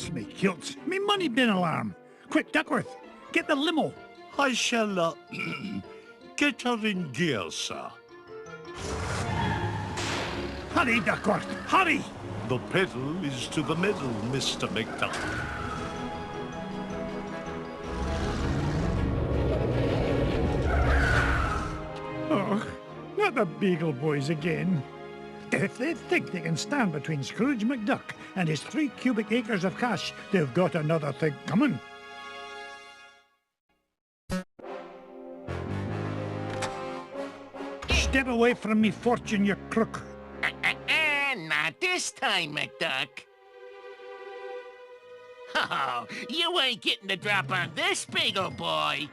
Blast me kilts. Me money bin alarm. Quick, Duckworth, get the limo. I shall, get her in gear, sir. Hurry, Duckworth, hurry! The pedal is to the metal, Mr. McDuck. Oh, not the Beagle Boys again. If they think they can stand between Scrooge McDuck and his 3 cubic acres of cash, they've got another thing coming. Step away from me, fortune, you crook. Not this time, McDuck. Oh, you ain't getting the drop on this Beagle Boy.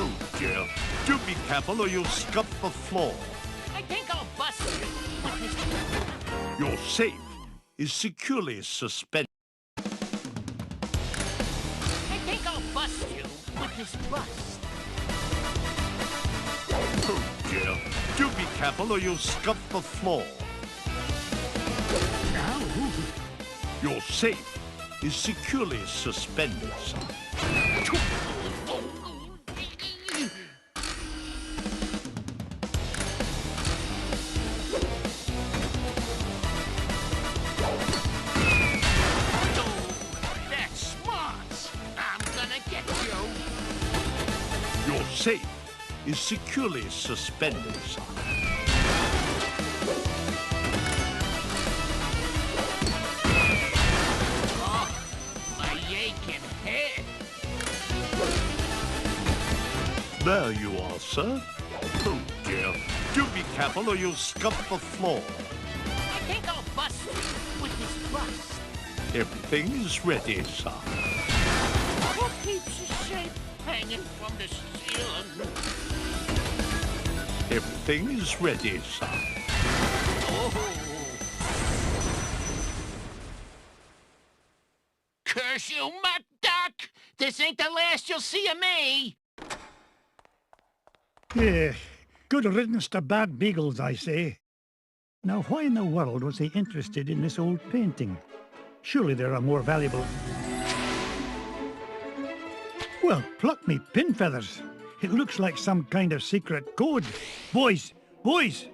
Oh, dear. Do be careful or you'll scuff the floor. I think I'll bust you. Your safe is securely suspended. I think I'll bust you with this bust. Oh, dear. Do be careful or you'll scuff the floor. Now, Your safe is securely suspended, sir. Your safe is securely suspended, sir. oh, my aching head. There you are, sir. Oh, dear. Do be careful or you'll scuff the floor. I think I'll bust you with this bust. Everything is ready, sir. Who keeps his safe hanging from the ceiling? Everything is ready, sir. Oh. Curse you, McDuck! This ain't the last you'll see of me! Yeah, good riddance to bad beagles, I say. Now, why in the world was he interested in this old painting? Surely there are more valuable... Well, pluck me pin feathers. It looks like some kind of secret code. Boys! Boys!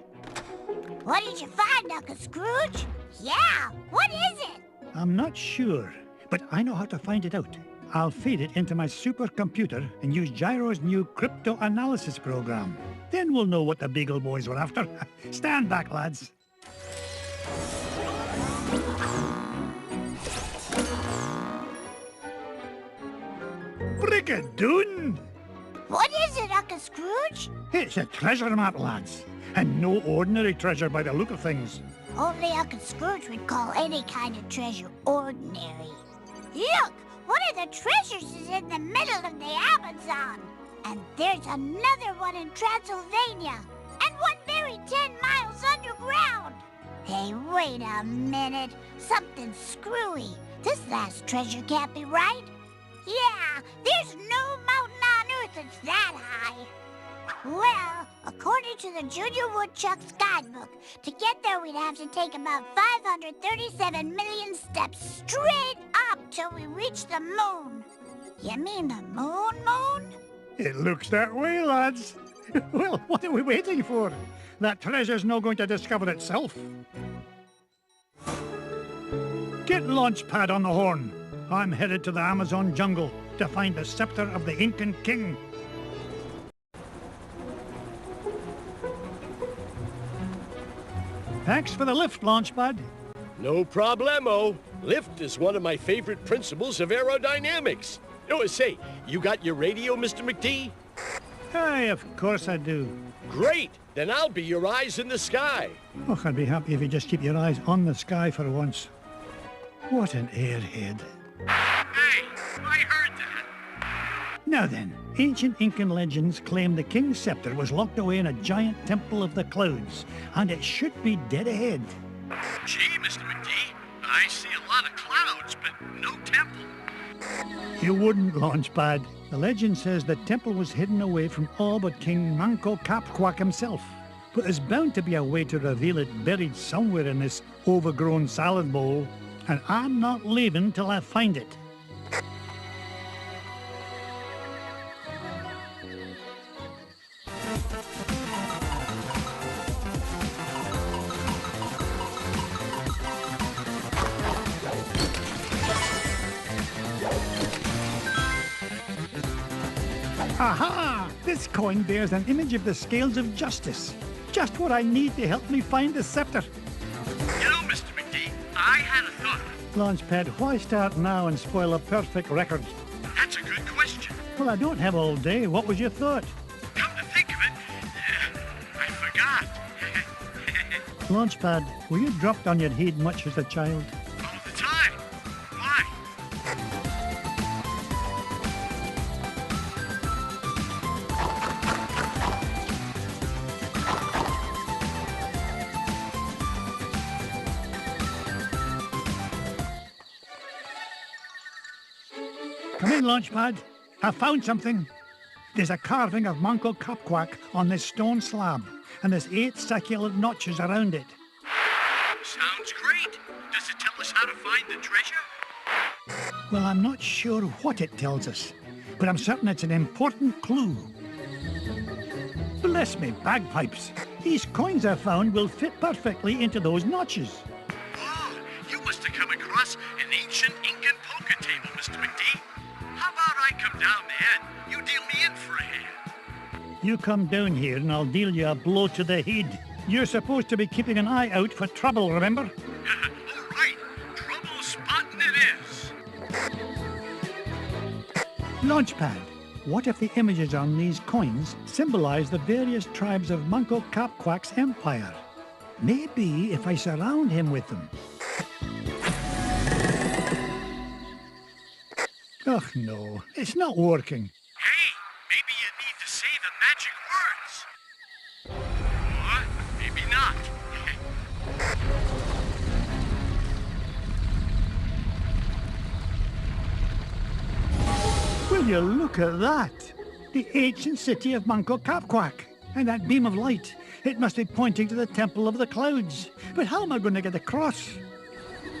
What did you find, Uncle Scrooge? Yeah, what is it? I'm not sure, but I know how to find it out. I'll feed it into my supercomputer and use Gyro's new crypto-analysis program. Then we'll know what the Beagle Boys were after. Stand back, lads. Brigadoon! What is it, Uncle Scrooge? It's a treasure map, lads. And no ordinary treasure by the look of things. Only Uncle Scrooge would call any kind of treasure ordinary. Look! One of the treasures is in the middle of the Amazon. And there's another one in Transylvania. And one buried 10 miles underground. Hey, wait a minute. Something's screwy. This last treasure can't be right. Yeah, there's no mountain on Earth that's that high. Well, according to the Junior Woodchuck's guidebook, to get there we'd have to take about 537 million steps straight up till we reach the moon. You mean the moon? It looks that way, lads. Well, what are we waiting for? That treasure's not going to discover itself. Get Launchpad on the horn. I'm headed to the Amazon jungle to find the scepter of the Incan king. Thanks for the lift, Launchpad. No problemo. Lift is one of my favorite principles of aerodynamics. Oh, say, you got your radio, Mr. McD? Aye, of course I do. Great! Then I'll be your eyes in the sky. Oh, I'd be happy if you just keep your eyes on the sky for once. What an airhead. Hey, I heard that. Now then, ancient Incan legends claim the king's scepter was locked away in a giant temple of the clouds, and it should be dead ahead. Gee, Mr. McD, I see a lot of clouds, but no temple. You wouldn't, Launchpad. The legend says the temple was hidden away from all but King Manco Capquack himself. But there's bound to be a way to reveal it buried somewhere in this overgrown salad bowl. And I'm not leaving till I find it. Aha! This coin bears an image of the scales of justice. Just what I need to help me find the scepter. You know, Mr. McD, I had a thought. Launchpad, why start now and spoil a perfect record? That's a good question. Well, I don't have all day. What was your thought? Come to think of it, I forgot. Launchpad, were you dropped on your head much as a child? All the time. Why? Come in, Launchpad. I found something. There's a carving of Manco Capquack on this stone slab, and there's 8 succulent notches around it. Sounds great. Does it tell us how to find the treasure? Well, I'm not sure what it tells us, but I'm certain it's an important clue. Bless me bagpipes. These coins I found will fit perfectly into those notches. Oh, you must have come across an ancient Incan poker table, Mr. McD. How about I come down there and you deal me in for a hand? You come down here and I'll deal you a blow to the head. You're supposed to be keeping an eye out for trouble, remember? All right. Trouble spotting it is. Launchpad, what if the images on these coins symbolize the various tribes of Manco Capquack's empire? Maybe if I surround him with them. Oh no, it's not working. Hey, maybe you need to say the magic words. Or maybe not. Will you look at that? The ancient city of Manco Capquack. And that beam of light. It must be pointing to the Temple of the Clouds. But how am I going to get across?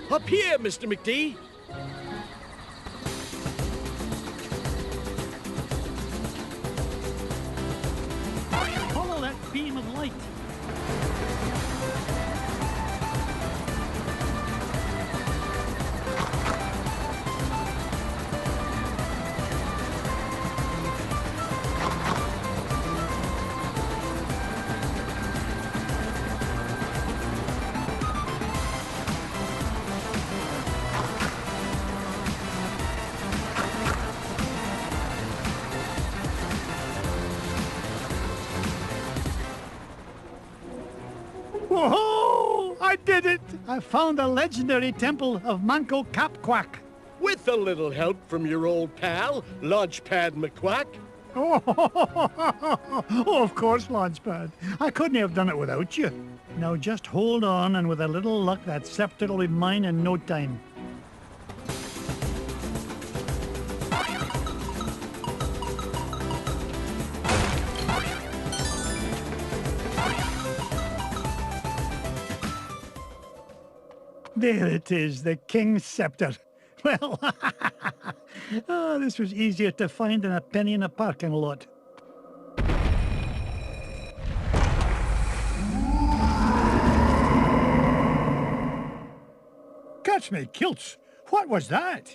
Up here, Mr. McD. Follow that beam of light. Whoa! I did it! I found the legendary temple of Manco Capquack. With a little help from your old pal, Launchpad McQuack. Oh, of course, Launchpad. I couldn't have done it without you. Now just hold on, and with a little luck, that scepter will be mine in no time. There it is, the King's Scepter. Well, oh, this was easier to find than a penny in a parking lot. Catch me kilts! What was that?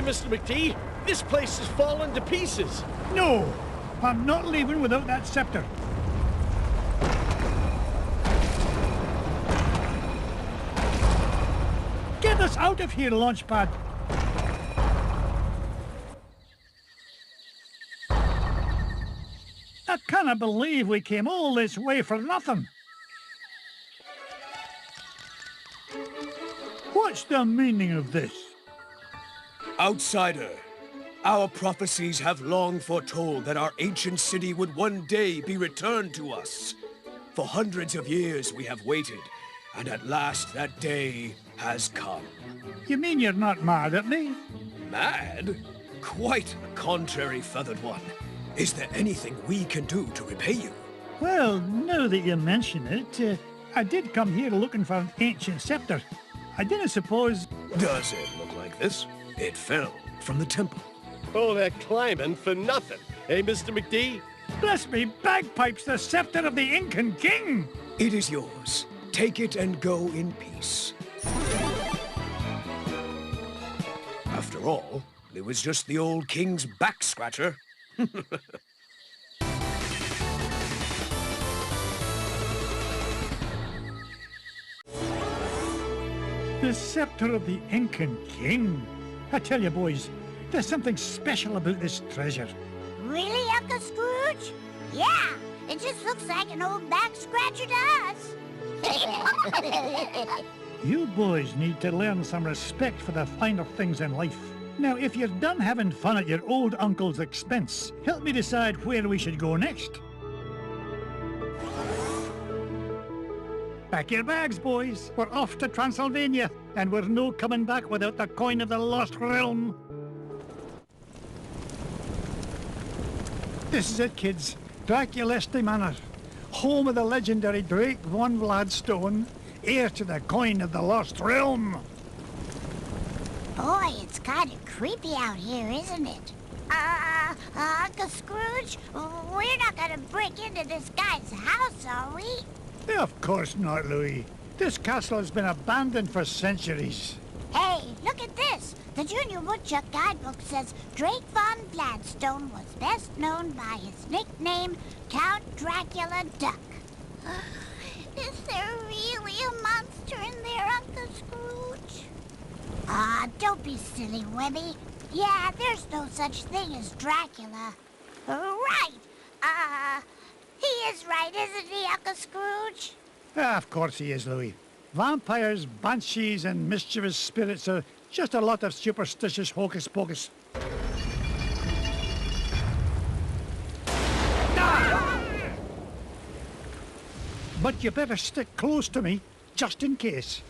Mr. McD. This place is falling to pieces. No, I'm not leaving without that scepter. Get us out of here, Launchpad. I can't believe we came all this way for nothing. What's the meaning of this? Outsider, our prophecies have long foretold that our ancient city would one day be returned to us. For hundreds of years we have waited, and at last that day has come. You mean you're not mad at me? Mad? Quite a contrary, feathered one. Is there anything we can do to repay you? Well, now that you mention it, I did come here looking for an ancient scepter. I didn't suppose... Does it look like this? It fell from the temple. Oh, they're climbing for nothing. Eh, Mr. McD? Bless me bagpipes, the scepter of the Incan king! It is yours. Take it and go in peace. After all, it was just the old king's back scratcher. The scepter of the Incan king. I tell you, boys, there's something special about this treasure. Really, Uncle Scrooge? Yeah, it just looks like an old back scratcher to us. You boys need to learn some respect for the finer things in life. Now, if you're done having fun at your old uncle's expense, help me decide where we should go next. Pack your bags, boys. We're off to Transylvania, and we're no coming back without the coin of the lost realm. This is it, kids. Draculesti Manor, home of the legendary Drake von Vladstone, heir to the coin of the lost realm. Boy, it's kind of creepy out here, isn't it? Uncle Scrooge, we're not gonna break into this guy's house, are we? Of course not, Louis. This castle has been abandoned for centuries. Hey, look at this. The Junior Woodchuck guidebook says Drake von Gladstone was best known by his nickname, Count Dracula Duck. Is there really a monster in there, Uncle Scrooge? Don't be silly, Webby. Yeah, there's no such thing as Dracula. Right. He is right, isn't he, Uncle Scrooge? Of course he is, Louis. Vampires, banshees, and mischievous spirits are just a lot of superstitious hocus-pocus. Ah! But you better stick close to me, just in case.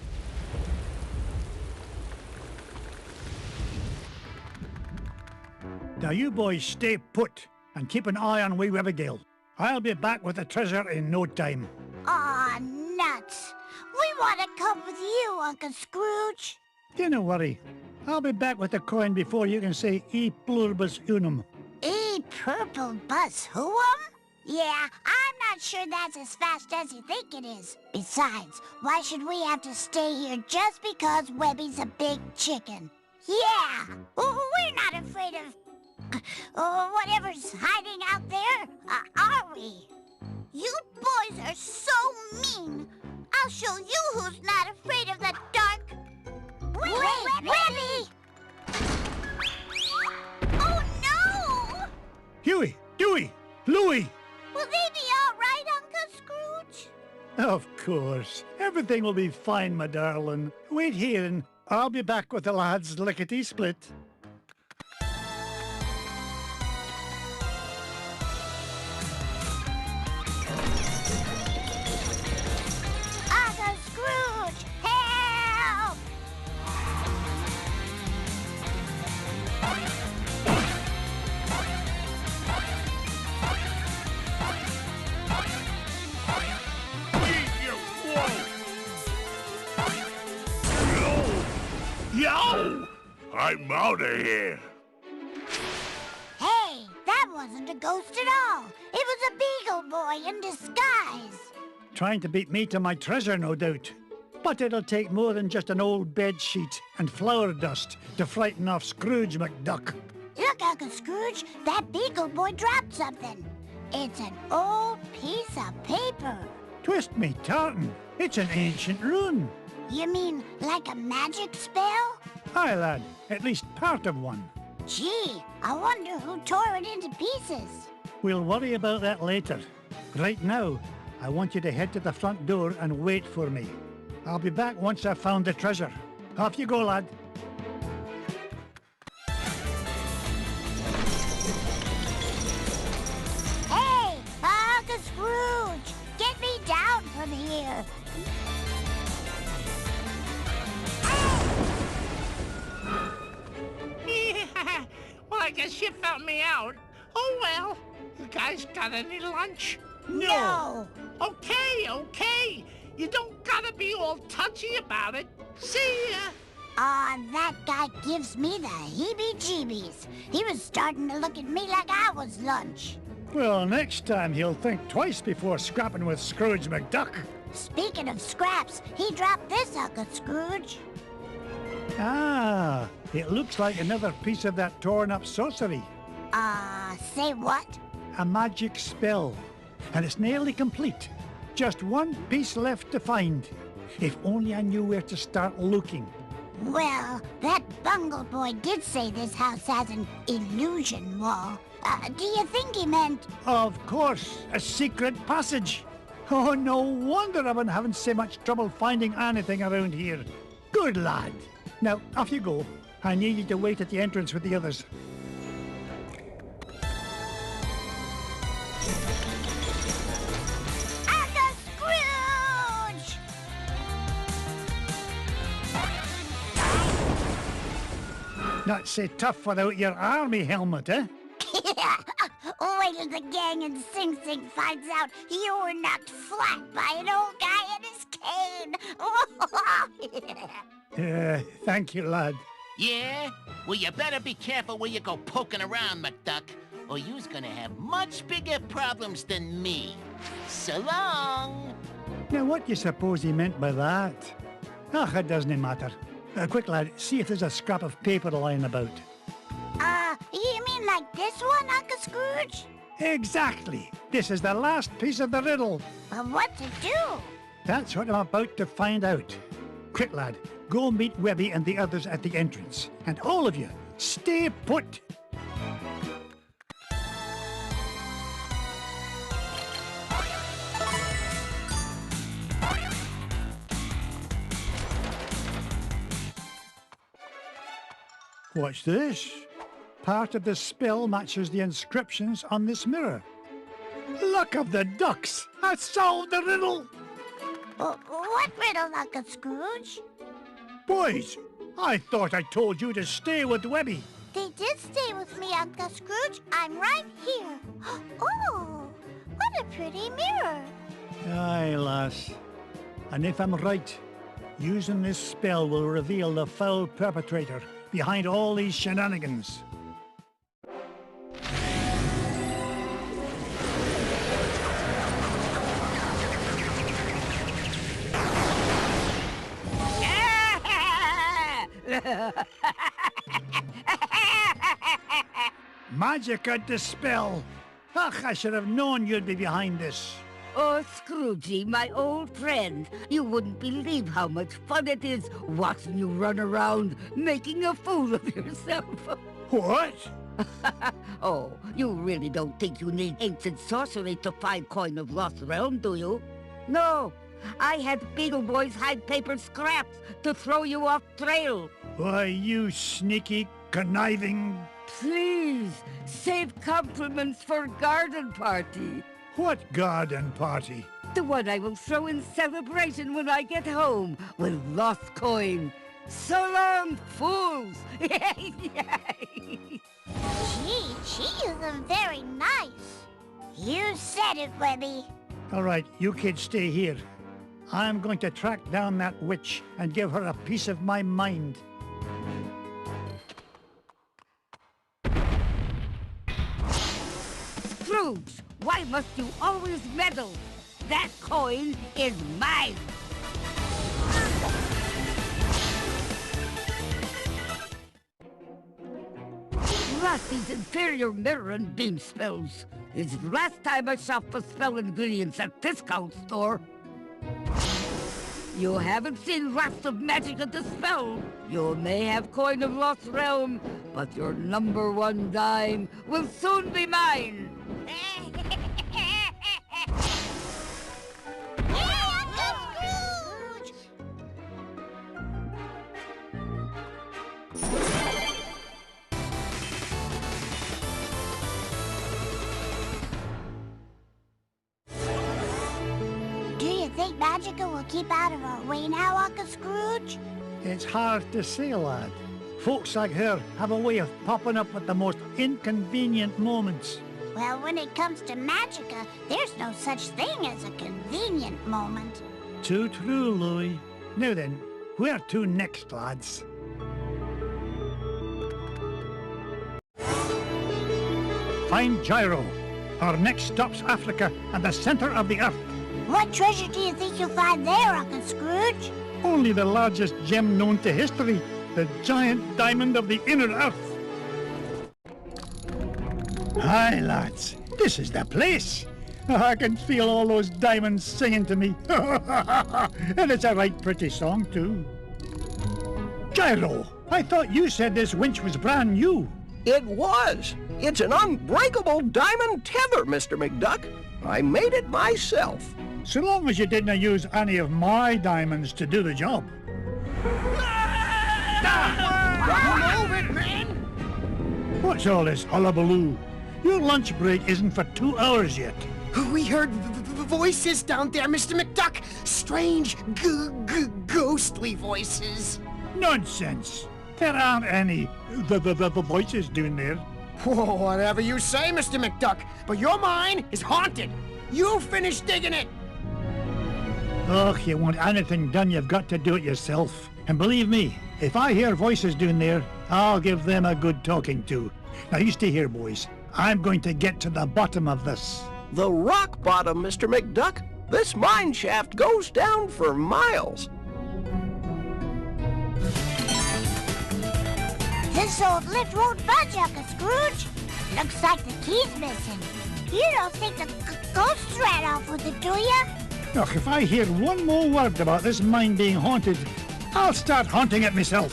Now you boys stay put and keep an eye on wee Abigail. I'll be back with the treasure in no time. Aw, nuts. We want to come with you, Uncle Scrooge. Don't worry. I'll be back with the coin before you can say e pluribus unum. E purple bus who'um? Yeah, I'm not sure that's as fast as you think it is. Besides, why should we have to stay here just because Webby's a big chicken? Yeah, we're not afraid of whatever's hiding out there, are we? You boys are so mean. I'll show you who's not afraid of the dark. Wait, Webby! Oh, no! Huey, Dewey, Louie! Will they be all right, Uncle Scrooge? Of course. Everything will be fine, my darling. Wait here and I'll be back with the lads lickety-split. Uncle Scrooge, help! Yo! I'm out of here. Hey, that wasn't a ghost at all. It was a beagle boy in disguise. Trying to beat me to my treasure, no doubt. But it'll take more than just an old bed sheet and flour dust to frighten off Scrooge McDuck. Look, Uncle Scrooge, that beagle boy dropped something. It's an old piece of paper. Twist me tartan, it's an ancient rune. You mean like a magic spell? Aye, lad, at least part of one. Gee, I wonder who tore it into pieces. We'll worry about that later. Right now, I want you to head to the front door and wait for me. I'll be back once I've found the treasure. Off you go, lad. Hey, Uncle Scrooge, get me down from here. Well, I guess you found me out. Oh, well. You guys got any lunch? No. Okay. You don't gotta be all touchy about it. See ya. Aw, that guy gives me the heebie-jeebies. He was starting to look at me like I was lunch. Well, next time he'll think twice before scrapping with Scrooge McDuck. Speaking of scraps, he dropped this, Uncle Scrooge. Ah, it looks like another piece of that torn-up sorcery. Say what? A magic spell. And it's nearly complete. Just one piece left to find. If only I knew where to start looking. Well, that bungle boy did say this house has an illusion wall. Do you think he meant... Of course, a secret passage. Oh, no wonder I've been having so much trouble finding anything around here. Good lad. Now, off you go. I need you to wait at the entrance with the others. Uncle Scrooge! Not so tough without your army helmet, eh? Wait till the gang in Sing Sing finds out you were knocked flat by an old guy in his cane. Thank you, lad. Yeah? Well, you better be careful where you go poking around, McDuck, or you's gonna have much bigger problems than me. So long! Now, what do you suppose he meant by that? It doesn't matter. Quick, lad, see if there's a scrap of paper lying about. You mean like this one, Uncle Scrooge? Exactly. This is the last piece of the riddle. But what's it do? That's what I'm about to find out. Quick, lad, go meet Webby and the others at the entrance. And all of you, stay put. What's this? Part of the spell matches the inscriptions on this mirror. Luck of the ducks! I solved the riddle! What riddle, Uncle Scrooge? Boys, I thought I told you to stay with Webby. They did stay with me, Uncle Scrooge. I'm right here. Oh, what a pretty mirror. Aye, lass. And if I'm right, using this spell will reveal the foul perpetrator behind all these shenanigans. Magic and dispel. Ach, I should have known you'd be behind this. Oh, Scroogey, my old friend, you wouldn't believe how much fun it is watching you run around making a fool of yourself. What? Oh, you really don't think you need ancient sorcery to find coin of lost realm, do you? No, I had Beetle Boys hide paper scraps to throw you off trail. Why, you sneaky, conniving... Please, save compliments for garden party. What garden party? The one I will throw in celebration when I get home with lost coin. So long, fools! Gee, she isn't very nice. You said it, Webby. All right, you kids stay here. I'm going to track down that witch and give her a piece of my mind. Scrooge, why must you always meddle? That coin is mine! past these inferior mirror and beam spells. It's the last time I shop for spell ingredients at discount store. You haven't seen lots of magic at the spell. You may have coin of lost realm, but your #1 dime will soon be mine. Think Magica will keep out of our way now, Uncle Scrooge? It's hard to say, lad. Folks like her have a way of popping up at the most inconvenient moments. Well, when it comes to Magica, there's no such thing as a convenient moment. Too true, Louis. Now then, where to next, lads? Find Gyro. Our next stop's Africa and the center of the earth. What treasure do you think you'll find there, Uncle Scrooge? Only the largest gem known to history, the giant diamond of the inner earth. Hi, lads. This is the place. I can feel all those diamonds singing to me. And it's a right pretty song, too. Gyro, I thought you said this winch was brand new. It was. It's an unbreakable diamond tether, Mr. McDuck. I made it myself. So long as you didn't use any of my diamonds to do the job. What's all this hullabaloo? Your lunch break isn't for 2 hours yet. We heard voices down there, Mr. McDuck. Strange, ghostly voices. Nonsense. There aren't any the voices down there. Whoa, whatever you say, Mr. McDuck, but your mine is haunted. You finish digging it. Oh, you want anything done, you've got to do it yourself. And believe me, if I hear voices down there, I'll give them a good talking to. Now you stay here, boys. I'm going to get to the bottom of this. The rock bottom, Mr. McDuck. This mine shaft goes down for miles. This old lift won't budge, Uncle Scrooge. Looks like the key's missing. You don't think the ghost ran off with it, do you? Look, if I hear one more word about this mine being haunted, I'll start haunting it myself.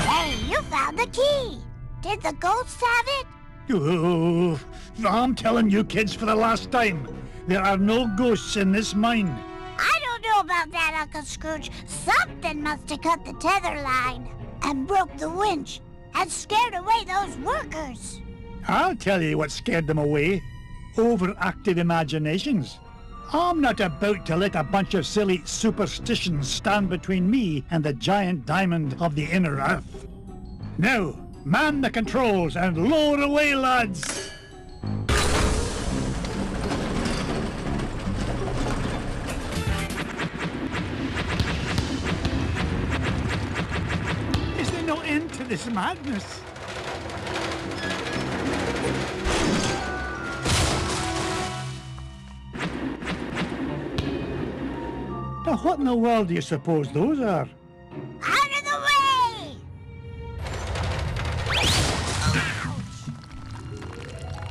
Hey, you found the key. Did the ghost have it? Oh, I'm telling you kids for the last time, there are no ghosts in this mine. I don't know about that, Uncle Scrooge. Something must have cut the tether line and broke the winch and scared away those workers. I'll tell you what scared them away. Overactive imaginations. I'm not about to let a bunch of silly superstitions stand between me and the giant diamond of the inner earth. Now, man the controls and lower away, lads! Is there no end to this madness? Now, what in the world do you suppose those are? Out of the way!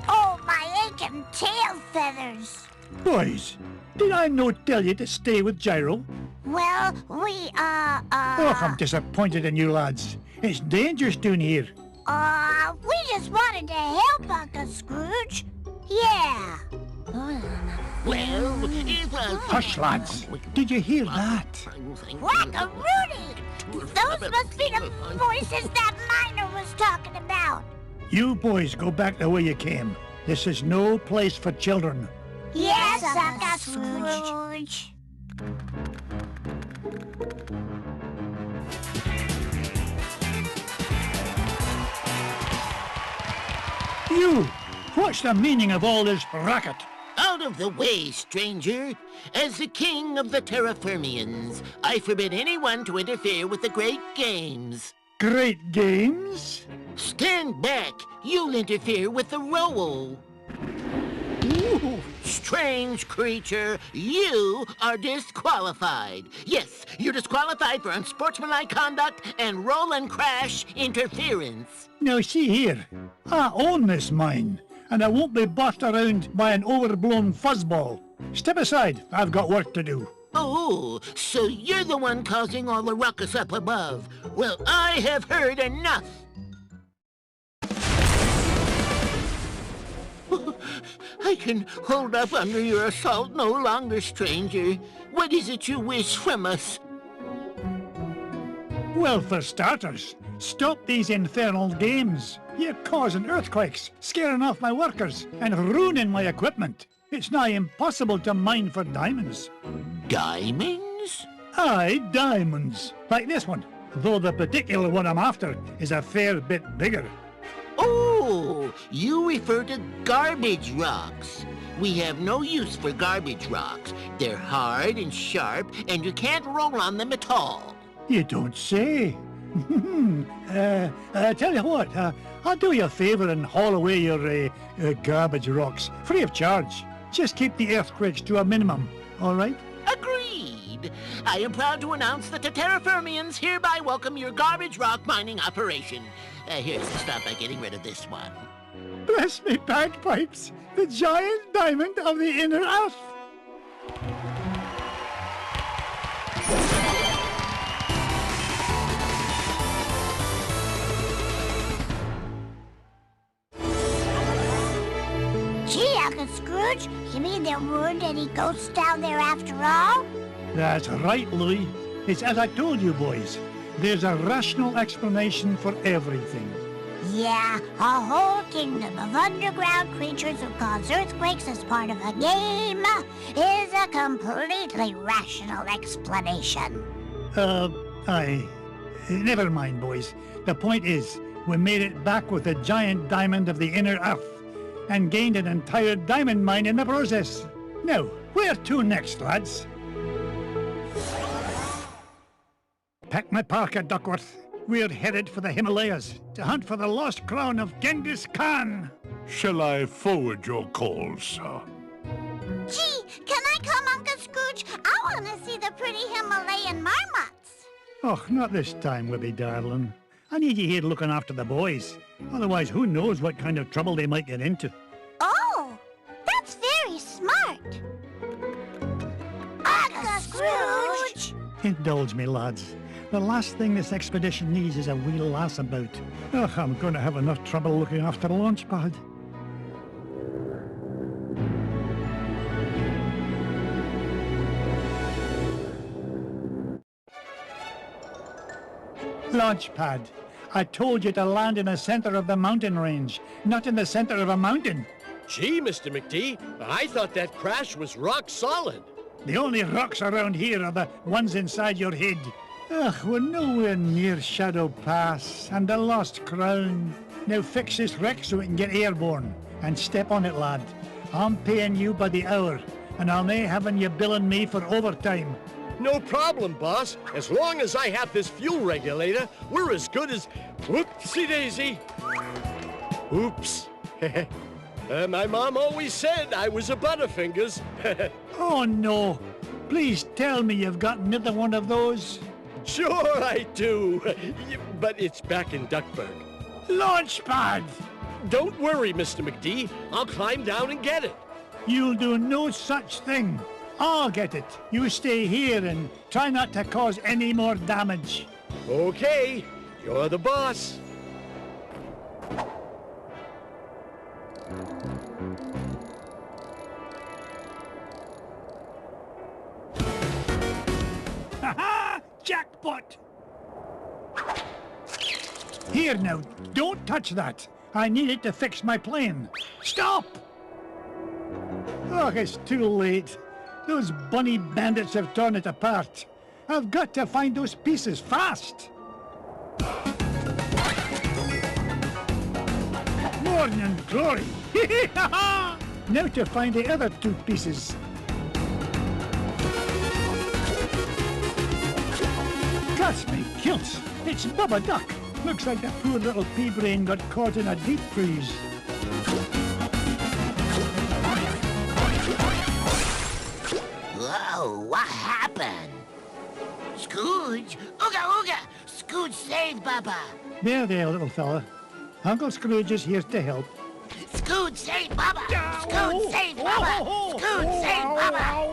Oh, my aching tail feathers. Boys, did I not tell you to stay with Gyro? Well, Oh, I'm disappointed in you lads. It's dangerous down here. We just wanted to help Uncle Scrooge. Yeah. Well, it was... Hush, lads. Did you hear that? Whack-a-Rudy! Those must be the voices that miner was talking about. You boys go back the way you came. This is no place for children. Yes, Uncle Scrooge. You! What's the meaning of all this racket? Out of the way, stranger. As the king of the Terraformians, I forbid anyone to interfere with the great games. Great games? Stand back. You'll interfere with the roll. Ooh. strange creature, you are disqualified. Yes, you're disqualified for unsportsmanlike conduct and roll and crash interference. Now see here, I own this mine, and I won't be bossed around by an overblown fuzzball. Step aside, I've got work to do. Oh, so you're the one causing all the ruckus up above. Well, I have heard enough. I can hold up under your assault no longer, stranger. What is it you wish from us? Well, for starters, stop these infernal games. You're causing earthquakes, scaring off my workers, and ruining my equipment. It's nigh impossible to mine for diamonds. Diamonds? Aye, diamonds. Like this one, though the particular one I'm after is a fair bit bigger. Oh, you refer to garbage rocks. We have no use for garbage rocks. They're hard and sharp, and you can't roll on them at all. You don't say. Tell you what, I'll do you a favour and haul away your garbage rocks, free of charge. Just keep the earthquakes to a minimum, all right? Agreed. I am proud to announce that the Terraformians hereby welcome your garbage rock mining operation. Here's to start by getting rid of this one. Bless me bagpipes, the giant diamond of the inner earth. Gee, Uncle Scrooge, you mean there weren't any ghosts down there after all? That's right, Louis. It's as I told you, boys. There's a rational explanation for everything. Yeah, a whole kingdom of underground creatures who cause earthquakes as part of a game is a completely rational explanation. Aye. Never mind, boys. The point is, we made it back with the giant diamond of the inner earth and gained an entire diamond mine in the process. Now, where to next, lads? Pack my parka, Duckworth. We're headed for the Himalayas to hunt for the lost crown of Genghis Khan. Shall I forward your call, sir? Gee, can I come, Uncle Scrooge? I want to see the pretty Himalayan marmots. Oh, not this time, Wibby darling. I need you here looking after the boys. Otherwise, who knows what kind of trouble they might get into. Oh, that's very smart. Uncle Scrooge! Indulge me, lads. The last thing this expedition needs is a wee lass about. Ugh, I'm going to have enough trouble looking after a launch pad. Launch pad. I told you to land in the center of the mountain range, not in the center of a mountain. Gee, Mr. McD, I thought that crash was rock solid. The only rocks around here are the ones inside your head. Ugh, we're nowhere near Shadow Pass and the Lost Crown. Now fix this wreck so we can get airborne. And step on it, lad. I'm paying you by the hour, and I'll nae having you billing me for overtime. No problem, boss. As long as I have this fuel regulator, we're as good as... Whoopsie-daisy. Oops. My mom always said I was a Butterfingers. Oh, no. Please tell me you've got another one of those. Sure I do, but it's back in Duckburg. Launchpad! Don't worry, Mr. McD. I'll climb down and get it. You'll do no such thing. I'll get it. You stay here and try not to cause any more damage. Okay, you're the boss. Ha-ha! Jackpot! Here now, don't touch that. I need it to fix my plane. Stop! Oh, it's too late. Those bunny bandits have torn it apart. I've got to find those pieces fast. Morning glory! Now to find the other two pieces. Got me kilts. It's Bubba Duck. Looks like that poor little pea-brain got caught in a deep freeze. Uh-oh, what happened? Scrooge? Ooga ooga! Scrooge saved Bubba! There, little fella. Uncle Scrooge is here to help. Scrooge saved Bubba! Scrooge saved Bubba! Scrooge saved Bubba!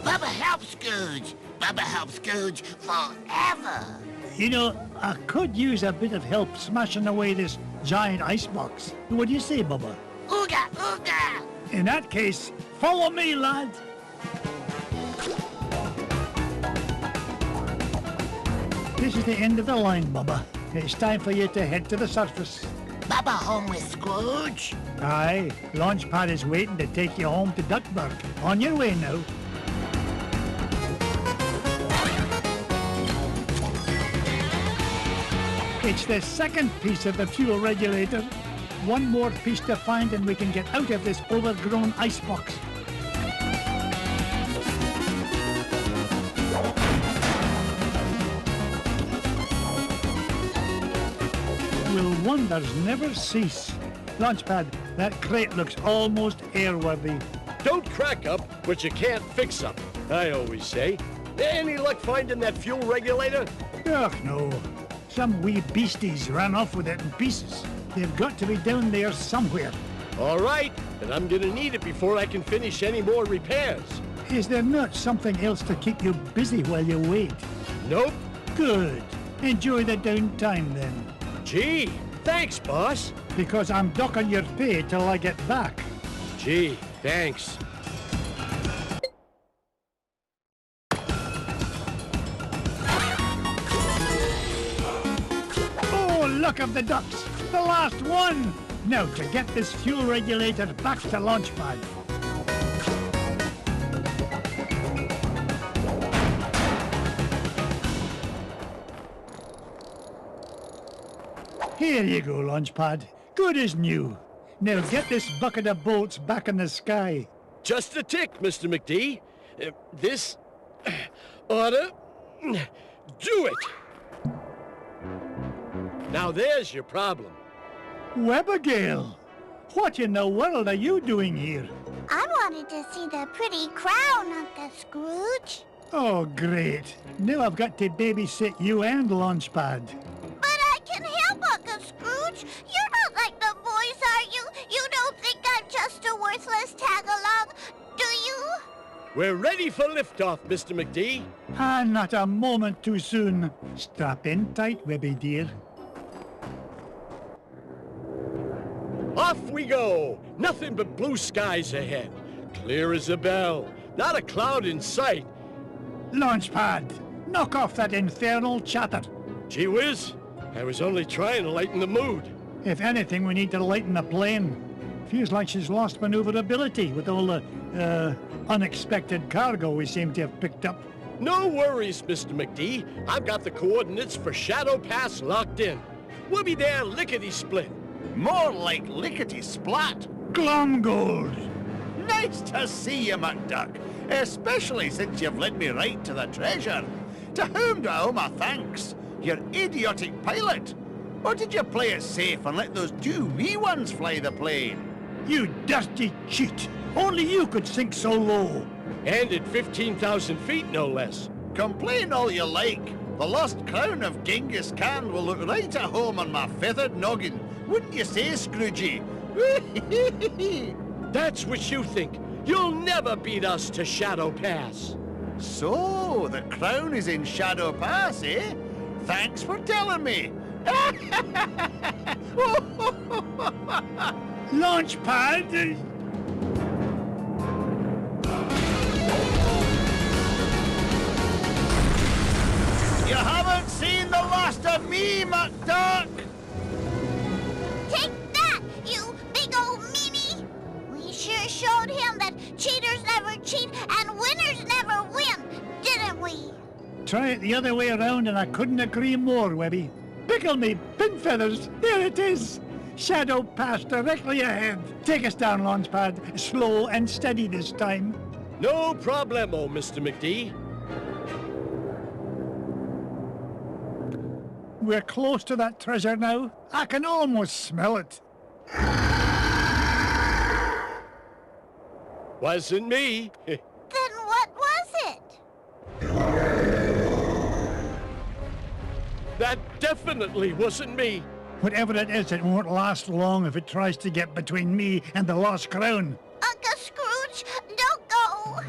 Bubba helps Scrooge! Bubba helps Scrooge forever! You know, I could use a bit of help smashing away this giant icebox. What do you say, Bubba? Ooga ooga! In that case, follow me, lad. This is the end of the line, Bubba. It's time for you to head to the surface. Bubba home with Scrooge? Aye, Launchpad is waiting to take you home to Duckburg. On your way now. It's the second piece of the fuel regulator. One more piece to find and we can get out of this overgrown icebox. Will wonders never cease? Launchpad, that crate looks almost airworthy. Don't crack up what you can't fix up, I always say. Any luck finding that fuel regulator? Ugh, no. Some wee beasties ran off with it in pieces. They've got to be down there somewhere. All right, but I'm gonna need it before I can finish any more repairs. Is there not something else to keep you busy while you wait? Nope. Good. Enjoy the downtime then. Gee, thanks, boss. Because I'm docking your pay till I get back. Gee, thanks. Oh, luck of the ducks! The last one! Now to get this fuel regulator back to Launchpad. Here you go, Launchpad. Good as new. Now get this bucket of bolts back in the sky. Just a tick, Mr. McD. This oughta do it. Now there's your problem. Webigail! What in the world are you doing here? I wanted to see the pretty crown, Uncle Scrooge. Oh, great. Now I've got to babysit you and Launchpad. But I can help, Uncle Scrooge. You're not like the boys, are you? You don't think I'm just a worthless tag-along, do you? We're ready for liftoff, Mr. McD. Ah, not a moment too soon. Strap in tight, Webby dear. Off we go! Nothing but blue skies ahead. Clear as a bell. Not a cloud in sight. Launchpad, knock off that infernal chatter. Gee whiz, I was only trying to lighten the mood. If anything, we need to lighten the plane. Feels like she's lost maneuverability with all the, unexpected cargo we seem to have picked up. No worries, Mr. McD. I've got the coordinates for Shadow Pass locked in. We'll be there lickety-split. More like lickety-splat. Glomgold! Nice to see you, McDuck. Especially since you've led me right to the treasure. To whom do I owe my thanks? Your idiotic pilot? Or did you play it safe and let those two wee ones fly the plane? You dirty cheat! Only you could sink so low! And at 15,000 feet, no less. Complain all you like. The lost crown of Genghis Khan will look right at home on my feathered noggin. Wouldn't you say, Scroogey? That's what you think. You'll never beat us to Shadow Pass. So, the crown is in Shadow Pass, eh? Thanks for telling me. Launchpad! You haven't seen the last of me, McDuck! Take that, you big old meanie! We sure showed him that cheaters never cheat and winners never win, didn't we? Try it the other way around and I couldn't agree more, Webby. Pickle me, pin feathers, there it is! Shadow Pass directly ahead. Take us down, Launchpad. Slow and steady this time. No problemo, Mr. McD. We're close to that treasure now. I can almost smell it. Wasn't me. Then what That definitely wasn't me. Whatever it is, it won't last long if it tries to get between me and the lost crown. Uncle Scrooge, don't go.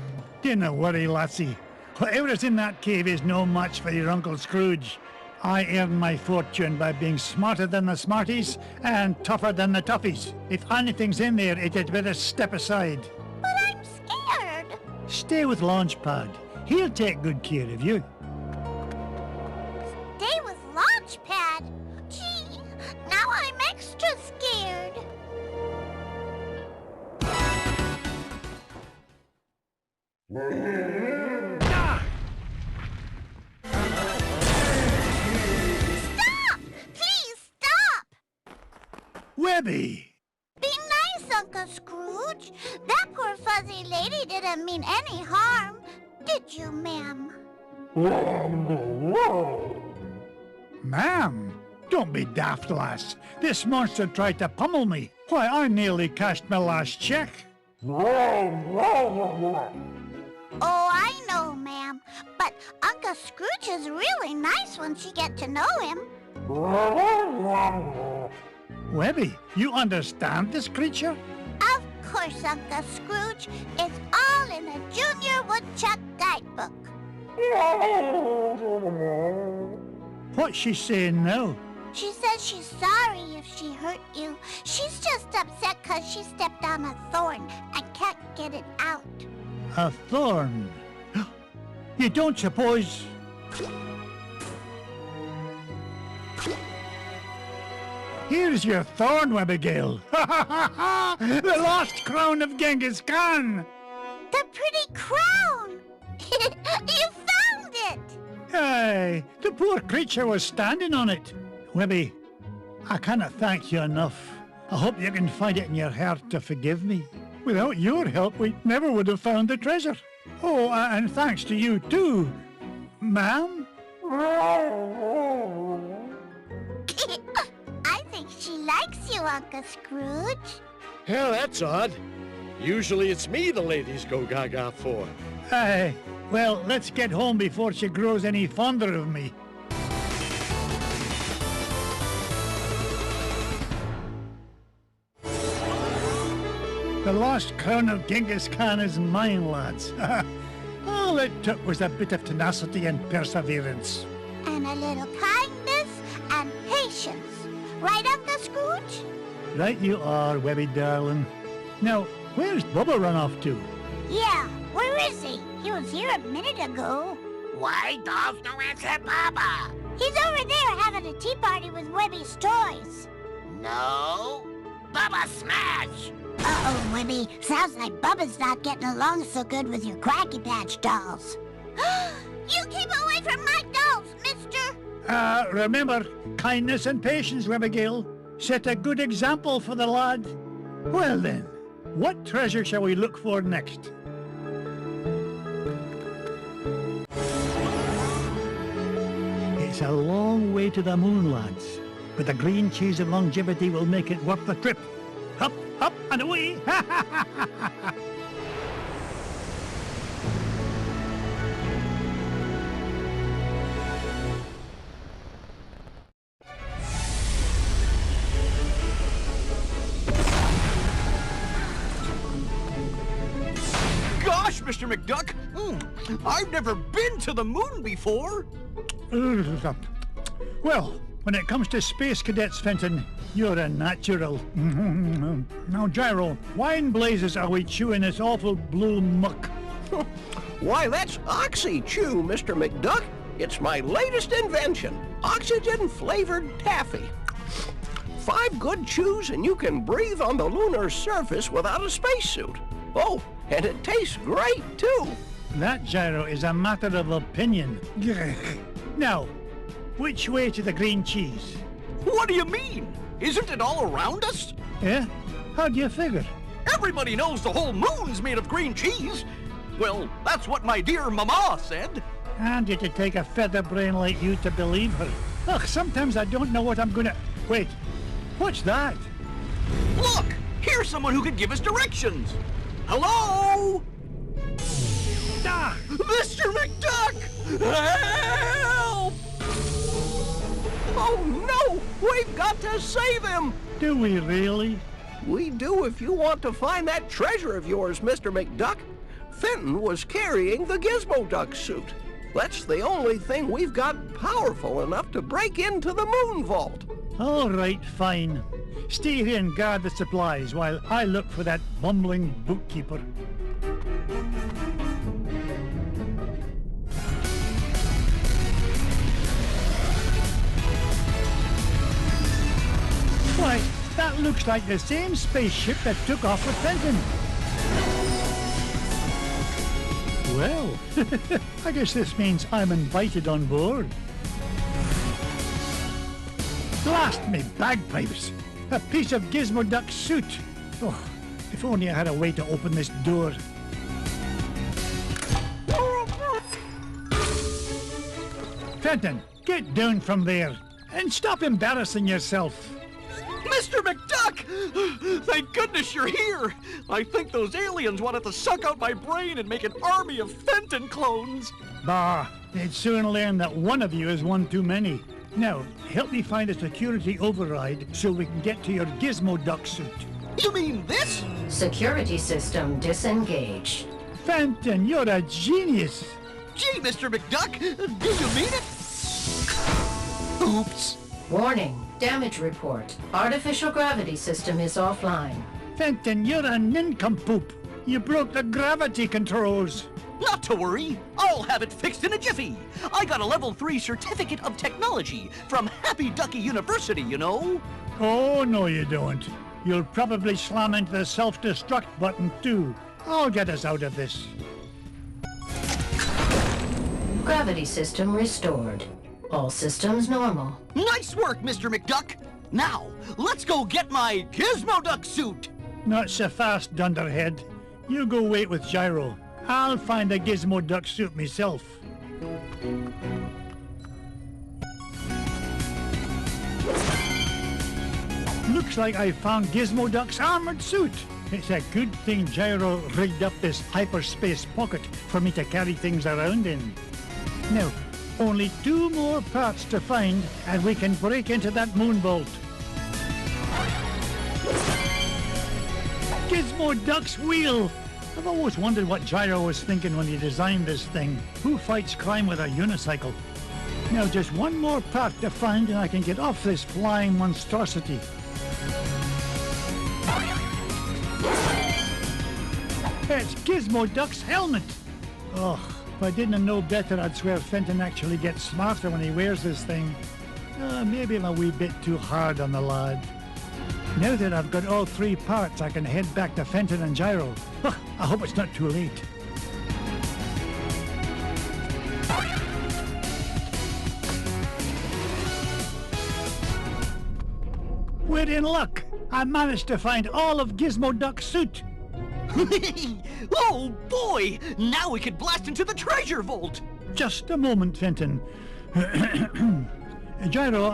Dinna worry, lassie. Whatever is in that cave is no match for your Uncle Scrooge. I earn my fortune by being smarter than the smarties and tougher than the toughies. If anything's in there, it had better step aside. But I'm scared. Stay with Launchpad. He'll take good care of you. Stay with Launchpad? Gee, now I'm extra scared. Ah! Stop! Please stop! Webby! Be nice, Uncle Scrooge. That poor fuzzy lady didn't mean any harm. Did you, ma'am? Ma'am, don't be daft, lass. This monster tried to pummel me. Why, I nearly cashed my last check. Oh, I know, ma'am. But Uncle Scrooge is really nice once you get to know him. Webby, you understand this creature? Of course, Uncle Scrooge. It's all in the Junior Woodchuck Guidebook. What's she saying now? She says she's sorry if she hurt you. She's just upset 'cause she stepped on a thorn and can't get it out. A thorn? You don't suppose... Here's your thorn, Abigail. The lost crown of Genghis Khan. The pretty crown! You found it! Aye, the poor creature was standing on it. Webby, I cannot thank you enough. I hope you can find it in your heart to forgive me. Without your help, we never would have found the treasure. Oh, and thanks to you too, ma'am. I think she likes you, Uncle Scrooge. Yeah, that's odd. Usually it's me the ladies go gaga for. Aye, well, let's get home before she grows any fonder of me. The lost crown of Genghis Khan is mine, lads. All it took was a bit of tenacity and perseverance. And a little kindness and patience. Right, Uncle Scrooge? Right you are, Webby darling. Now, where's Bubba run off to? Yeah, where is he? He was here a minute ago. Why does no answer, Papa? He's over there having a tea party with Webby's toys. No. Baba smash! Uh-oh, Webby. Sounds like Bubba's not getting along so good with your Cracky Patch dolls. You keep away from my dolls, mister! Remember, kindness and patience, Abigail. Set a good example for the lad. Well then, what treasure shall we look for next? It's a long way to the moon, lads, but the green cheese of longevity will make it worth the trip. Up, up, and away! Gosh, Mr. McDuck, I've never been to the moon before. Well, when it comes to space cadets, Fenton, you're a natural. Now, Gyro, why in blazes are we chewing this awful blue muck? Why, that's Oxy Chew, Mr. McDuck. It's my latest invention, oxygen-flavored taffy. 5 good chews and you can breathe on the lunar surface without a spacesuit. Oh, and it tastes great, too. That, Gyro, is a matter of opinion. Now, which way to the green cheese? What do you mean? Isn't it all around us? Yeah? How do you figure? Everybody knows the whole moon's made of green cheese. Well, that's what my dear mama said. And it would take a feather brain like you to believe her. Ugh, sometimes I don't know what I'm gonna... Wait, what's that? Look, here's someone who could give us directions. Hello? Ah! Mr. McDuck! Help! Oh, no! We've got to save him! Do we really? We do if you want to find that treasure of yours, Mr. McDuck. Fenton was carrying the Gizmo Duck suit. That's the only thing we've got powerful enough to break into the moon vault. All right, fine. Stay here and guard the supplies while I look for that bumbling bookkeeper. Why, that looks like the same spaceship that took off with Fenton. Well, I guess this means I'm invited on board. Blast me bagpipes! A piece of Gizmo Duck suit! Oh, if only I had a way to open this door. Fenton, get down from there and stop embarrassing yourself. Mr. McDuck! Thank goodness you're here! I think those aliens wanted to suck out my brain and make an army of Fenton clones. Bah, they'd soon learn that one of you is one too many. Now, help me find a security override so we can get to your Gizmo Duck suit. You mean this? Security system disengaged. Fenton, you're a genius! Gee, Mr. McDuck, do you mean it? Oops. Warning, damage report. Artificial gravity system is offline. Fenton, you're a nincompoop. You broke the gravity controls. Not to worry, I'll have it fixed in a jiffy. I got a level 3 certificate of technology from Happy Ducky University, you know. Oh, no you don't. You'll probably slam into the self-destruct button too. I'll get us out of this. Gravity system restored. All systems normal. Nice work, Mr. McDuck. Now, let's go get my Gizmo Duck suit. Not so fast, dunderhead. You go wait with Gyro. I'll find the Gizmo Duck suit myself. Looks like I found Gizmo Duck's armored suit. It's a good thing Gyro rigged up this hyperspace pocket for me to carry things around in. Now, only 2 more parts to find and we can break into that moon vault. Gizmo Duck's wheel! I've always wondered what Gyro was thinking when he designed this thing. Who fights crime with a unicycle? Now just 1 more part to find and I can get off this flying monstrosity. It's Gizmo Duck's helmet! Oh, if I didn't know better, I'd swear Fenton actually gets smarter when he wears this thing. Maybe I'm a wee bit too hard on the lad. Now that I've got all 3 parts, I can head back to Fenton and Gyro. I hope it's not too late. We're in luck. I managed to find all of Gizmo Duck's suit. Oh boy! Now we could blast into the treasure vault! Just a moment, Fenton. Gyro,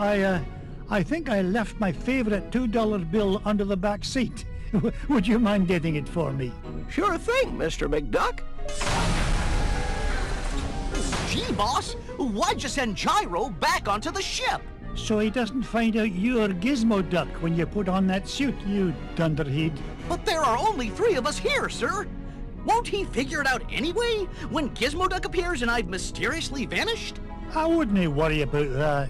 I think I left my favorite $2 bill under the back seat. Would you mind getting it for me? Sure thing, Mr. McDuck. Gee, boss, why'd you send Gyro back onto the ship? So he doesn't find out you're Gizmo Duck when you put on that suit, you dunderhead. But there are only 3 of us here, sir. Won't he figure it out anyway, when Gizmo Duck appears and I've mysteriously vanished? I wouldn't worry about that.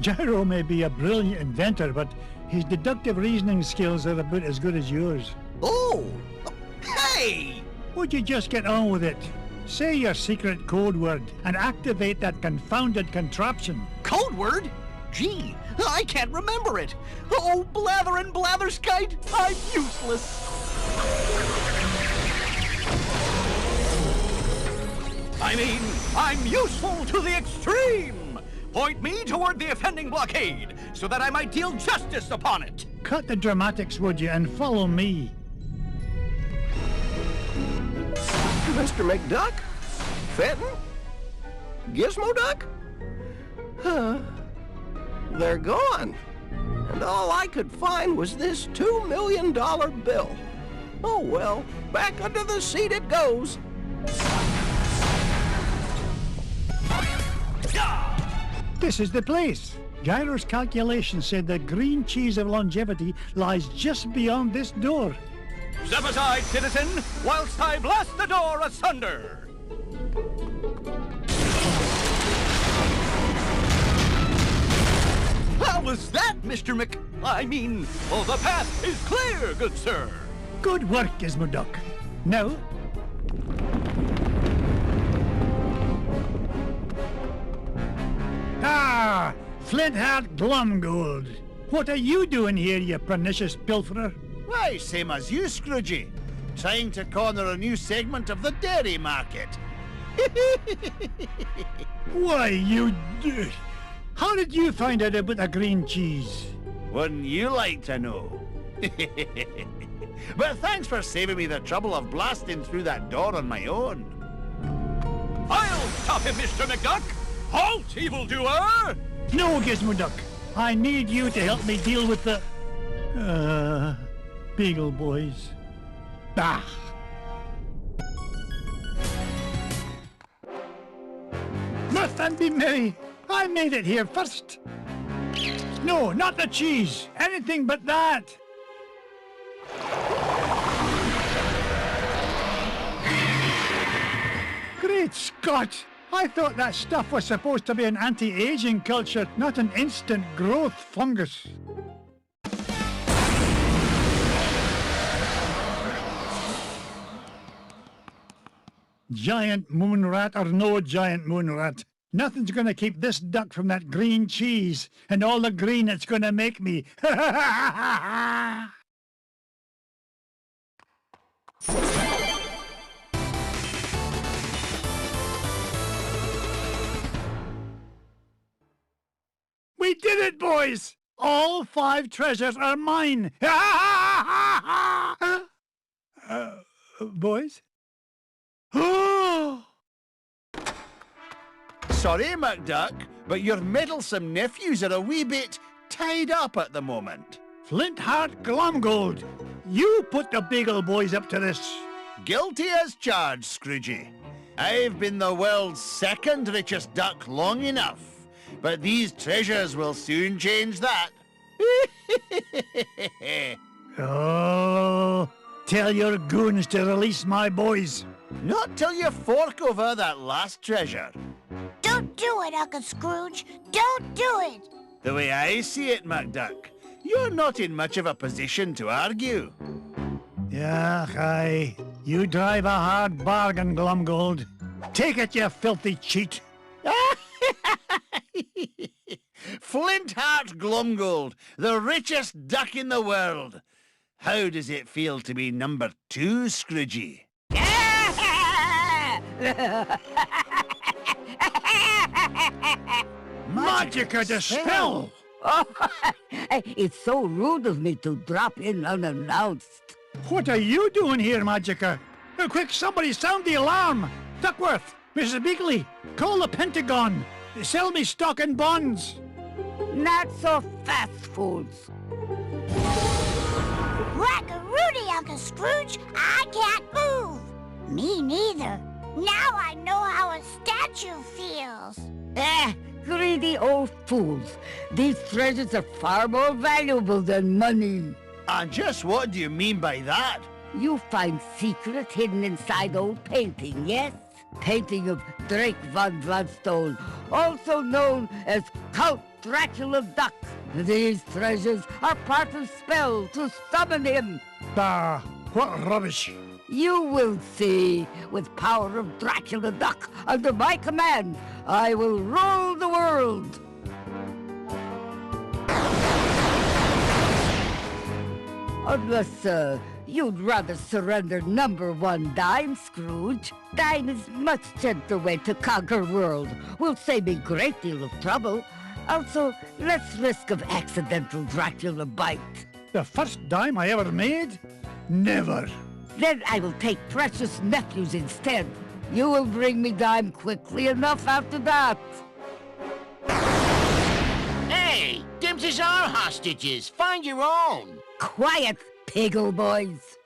Gyro may be a brilliant inventor, but his deductive reasoning skills are about as good as yours. Oh! Hey! Would you just get on with it? Say your secret code word and activate that confounded contraption. Code word? Gee, I can't remember it. Oh, blather and blatherskite, I'm useless. I mean, I'm useful to the extreme. Point me toward the offending blockade, so that I might deal justice upon it. Cut the dramatics, would you, and follow me. Mr. McDuck? Fenton? Gizmo Duck? They're gone. And all I could find was this $2 million bill. Oh well, back under the seat it goes. This is the place. Gyro's calculation said the green cheese of longevity lies just beyond this door. Step aside, citizen, whilst I blast the door asunder! How was that, Mr. the path is clear, good sir! Good work, Gizmoduck. Now... Ah! Flintheart Glumgold! What are you doing here, you pernicious pilferer? Why, same as you, Scroogey. Trying to corner a new segment of the dairy market. Why, you... How did you find out about the green cheese? Wouldn't you like to know? But thanks for saving me the trouble of blasting through that door on my own. I'll stop him, Mr. McDuck! Halt, evildoer! No, Gizmoduck. I need you to help me deal with the... Beagle Boys. Bah! Mirth and be merry! I made it here first! No, not the cheese! Anything but that! Great Scott! I thought that stuff was supposed to be an anti-aging culture, not an instant growth fungus. Giant moon rat or no giant moon rat, nothing's gonna keep this duck from that green cheese and all the green it's gonna make me. We did it, boys! All 5 treasures are mine! Boys? Sorry, McDuck, but your meddlesome nephews are a wee bit tied up at the moment. Flintheart Glumgold, you put the Beagle Boys up to this. Guilty as charged, Scroogey. I've been the world's 2nd richest duck long enough, but these treasures will soon change that. Oh, tell your goons to release my boys. Not till you fork over that last treasure. Don't do it, Uncle Scrooge. Don't do it. The way I see it, McDuck, you're not in much of a position to argue. Yeah, aye. You drive a hard bargain, Glumgold. Take it, you filthy cheat. Flintheart Glumgold, the richest duck in the world. How does it feel to be number 2, Scroogey? Magica dispel! Oh, it's so rude of me to drop in unannounced. What are you doing here, Magica? Quick, somebody sound the alarm! Duckworth, Mrs. Beakley, call the Pentagon. Sell me stock and bonds. Not so fast, fools. Whack-a-rooney, Uncle Scrooge. I can't move. Me neither. Now I know how a statue feels. Greedy old fools. These treasures are far more valuable than money. And just what do you mean by that? You find secrets hidden inside old painting, yes? Painting of Drake von Bloodstone, also known as Count Dracula Duck. These treasures are part of spell to summon him. Bah, what rubbish. You will see. With power of Dracula Duck under my command, I will rule the world. Unless, you'd rather surrender #1 dime, Scrooge. Dime is much gentler way to conquer world. Will save me great deal of trouble. Also, less risk of accidental Dracula bite. The first dime I ever made? Never. Then I will take precious nephews instead. You will bring me dime quickly enough after that. Hey, Dimses are hostages. Find your own. Quiet, Piggle Boys.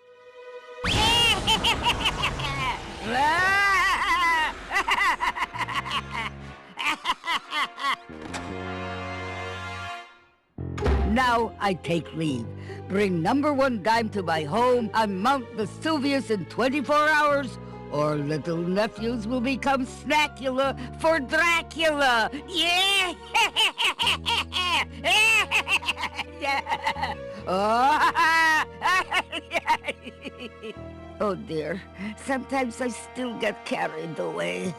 Now I take leave. Bring number 1 dime to my home on Mount Vesuvius in 24 hours, or little nephews will become Snackula for Dracula. Yeah! Oh dear, sometimes I still get carried away.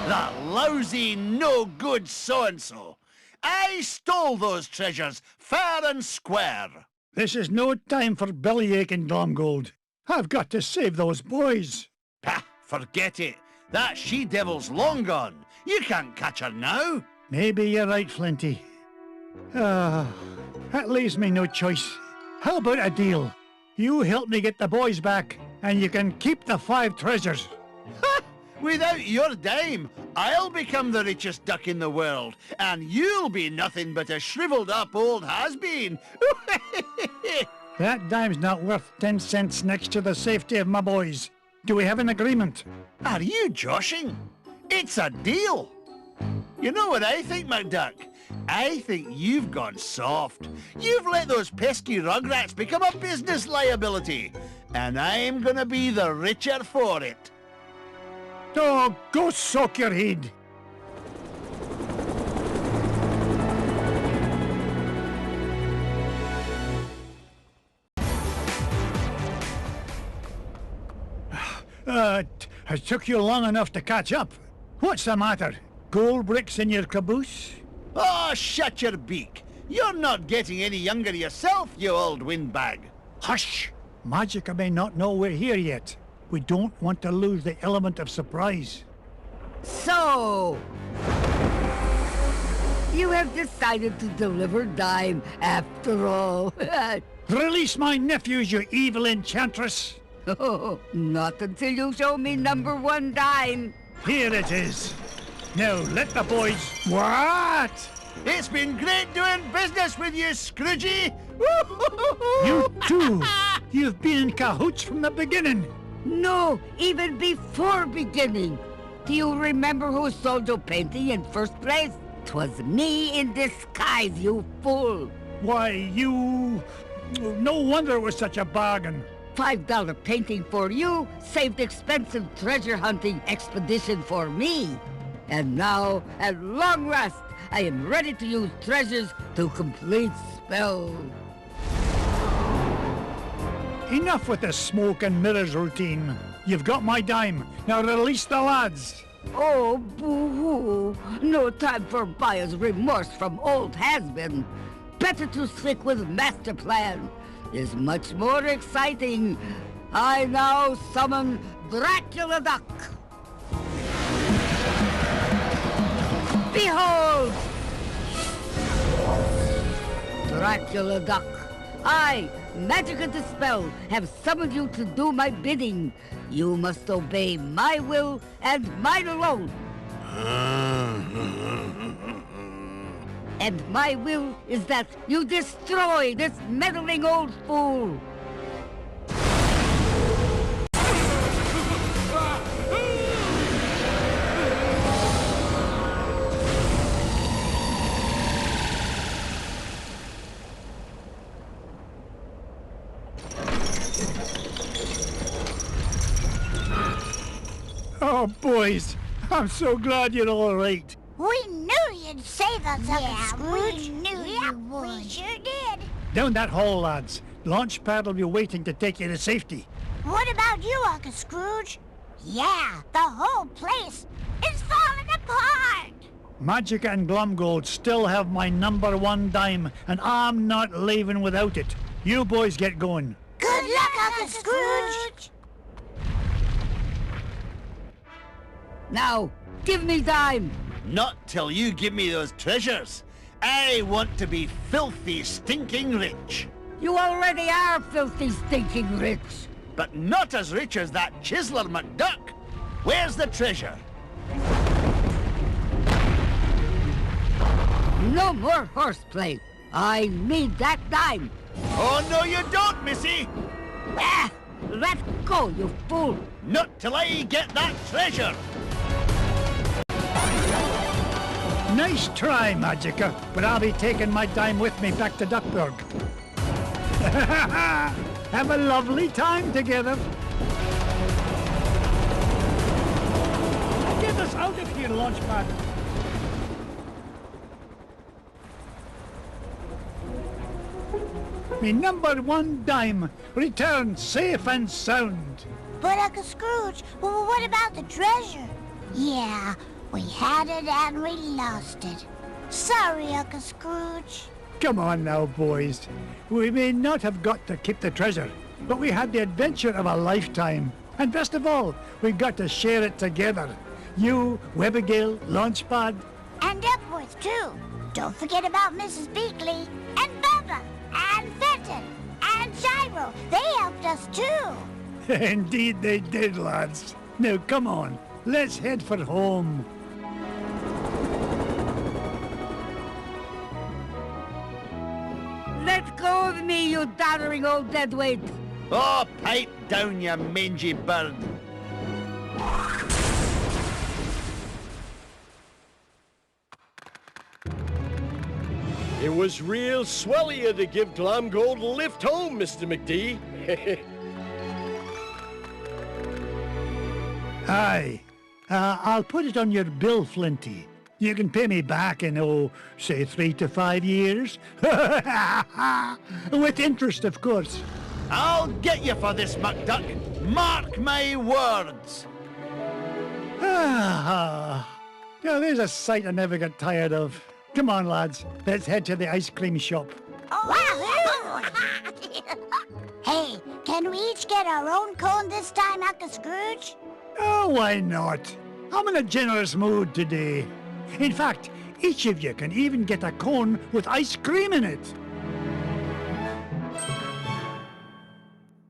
That lousy, no-good so-and-so. I stole those treasures, fair and square. This is no time for bellyache and Glomgold. I've got to save those boys. Pah, forget it. That she-devil's long gone. You can't catch her now. Maybe you're right, Flinty. That leaves me no choice. How about a deal? You help me get the boys back, and you can keep the 5 treasures. Without your dime, I'll become the richest duck in the world, and you'll be nothing but a shriveled-up old has-been. That dime's not worth 10 cents next to the safety of my boys. Do we have an agreement? Are you joshing? It's a deal. You know what I think, McDuck? I think you've gone soft. You've let those pesky rugrats become a business liability, and I'm gonna be the richer for it. Oh, go soak your head. It took you long enough to catch up. What's the matter? Gold bricks in your caboose? Oh, shut your beak. You're not getting any younger yourself, you old windbag. Hush! Magica may not know we're here yet. We don't want to lose the element of surprise. So, you have decided to deliver dime after all. Release my nephews, you evil enchantress! Oh, not until you show me number 1 dime. Here it is. Now let the boys... What? It's been great doing business with you, Scroogey! You too! You've been in cahoots from the beginning! No, even before beginning. Do you remember who sold your painting in first place? 'Twas me in disguise, you fool! Why, you... No wonder it was such a bargain. $5 painting for you saved expensive treasure hunting expedition for me. And now, at long last, I am ready to use treasures to complete spell. Enough with the smoke and mirrors routine. You've got my dime. Now release the lads. Oh, boo-hoo. No time for buyer's remorse from old has-been. Better to stick with master plan. Is much more exciting. I now summon Dracula Duck. Behold! Dracula Duck, I, Magica Dispel, have summoned you to do my bidding. You must obey my will and mine alone. And my will is that you destroy this meddling old fool. Oh, boys, I'm so glad you're all right. We knew you'd save us, Uncle Scrooge. We knew you would. We sure did. Down that hall, lads. Launch pad will be waiting to take you to safety. What about you, Uncle Scrooge? Yeah, the whole place is falling apart. Magica and Glomgold still have my number 1 dime, and I'm not leaving without it. You boys get going. Good luck, Uncle Scrooge. Now, give me dime. Not till you give me those treasures. I want to be filthy, stinking rich. You already are filthy, stinking rich. But not as rich as that chiseler McDuck. Where's the treasure? No more horseplay. I need that dime. Oh, no you don't, missy. Ah, let go, you fool. Not till I get that treasure. Nice try, Magica, but I'll be taking my dime with me back to Duckburg. Have a lovely time together. Get us out of here, Launchpad. Me number 1 dime returned safe and sound. But Uncle Scrooge, well, what about the treasure? Yeah, we had it and we lost it. Sorry, Uncle Scrooge. Come on now, boys. We may not have got to keep the treasure, but we had the adventure of a lifetime. And best of all, we got to share it together. You, Webbigail, Launchpad. And Duckworth, too. Don't forget about Mrs. Beakley, and Bubba, and Fenton, and Gyro. They helped us, too. Indeed they did, lads. Now, come on. Let's head for home. Let go of me, you doddering old deadweight! Oh, pipe down, you mangy bird. It was real swell of you to give Glomgold a lift home, Mr. McD. Aye. I'll put it on your bill, Flinty. You can pay me back in, say 3 to 5 years. With interest, of course. I'll get you for this, McDuck. Mark my words. Now, there's a sight I never get tired of. Come on, lads. Let's head to the ice cream shop. Hey, can we each get our own cone this time, Uncle Scrooge? Oh, why not? I'm in a generous mood today. In fact, each of you can even get a cone with ice cream in it.